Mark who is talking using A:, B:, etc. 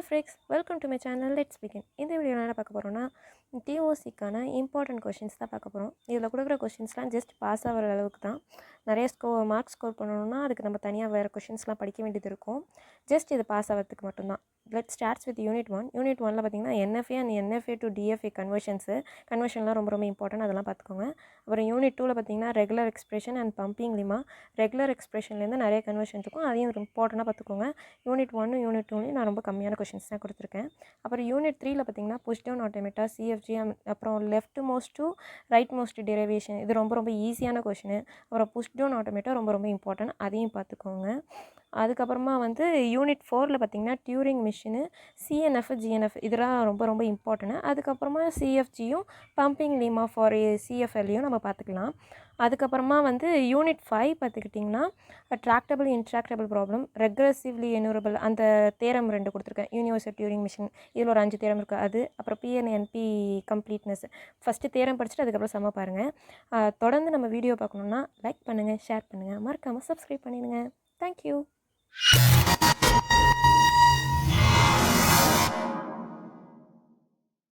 A: Friends, welcome to my channel. Let's begin. இந்த வீடியோவில் என்ன பார்க்க போகிறோம்னா, டிஓசிக்கான இம்பார்ட்டன்ட் கொஷின்ஸ் தான் பார்க்க போகிறோம். இதில் கொடுக்குற கொஷின்ஸ்லாம் ஜஸ்ட் பாஸ் ஆகிற அளவுக்கு தான். நிறைய மார்க் ஸ்கோர் பண்ணணும்னா அதுக்கு நம்ம தனியாக வேறு கொஷின்ஸ்லாம் படிக்க வேண்டியது இருக்கும். ஜஸ்ட் இது பாஸ் ஆகிறதுக்கு மட்டும்தான். Let starts with unit 1. Unit 1ல் பார்த்தீங்கன்னா NFA and NFA to DFA கன்வர்ஷன்லாம் ரொம்ப இம்பார்ட்டன்ட், அதெல்லாம் பார்த்துக்கோங்க. அப்புறம் யூனிட் 2ல் பார்த்தீங்கன்னா regular expression and pumping lemma. ரெகுலர் எக்ஸ்பிரஷன்லேருந்து நிறைய கன்வர்ஷன் இருக்கும், அதையும் இம்பார்ட்டண்ட்டாக பார்த்துக்கோங்க. யூனிட் 1 யூனிட் 2லையும் நான் ரொம்ப கம்மியான கொஷின்ஸ் தான் கொடுத்துருக்கேன். அப்புறம் யூனிட் 3ல் பார்த்தீங்கன்னா புஷ் டவுன் ஆட்டோமேட்டா, சிஎஃப்ஜி, அப்புறம் left most to right most derivation, இது ரொம்ப ஈஸியான கொஷின். அப்புறம் புஷ் டவுன் ஆட்டோமேட்டா ரொம்ப இம்பார்ட்டன்ட், அதையும் பார்த்துக்கோங்க. அதுக்கப்புறமா வந்து யூனிட் 4ல் பார்த்தீங்கன்னா டியூரிங் மிஷினு, சிஎன்எஃப், ஜிஎன்எஃப் இதெல்லாம் ரொம்ப இம்பார்ட்டன்ட். அதுக்கப்புறமா சிஎஃப்ஜியும் பம்பிங் லீமா ஃபார் சிஎஃப்எல்லையும் நம்ம பார்த்துக்கலாம். அதுக்கப்புறமா வந்து யூனிட் 5 பார்த்துக்கிட்டிங்கன்னா ட்ராக்டபிள் இன்ட்ராக்டபிள் ப்ராப்ளம், ரெக்ரெசிவ்லி என்யூரபிள், அந்த தேரம் 2 கொடுத்துருக்கேன். யூனிவர்சல் டியூரிங் மிஷின், இதில் ஒரு 5 தேரம் இருக்குது. அது அப்புறம் பிஎன்என்பி கம்ப்ளீட்னஸ். ஃபஸ்ட்டு தேரம் படிச்சுட்டு அதுக்கப்புறம் செம்ம பாருங்கள். தொடர்ந்து நம்ம வீடியோ பார்க்கணுன்னா லைக் பண்ணுங்கள், ஷேர் பண்ணுங்கள், மறக்காமல் சப்ஸ்கிரைப் பண்ணிடுங்க. தேங்க்யூ.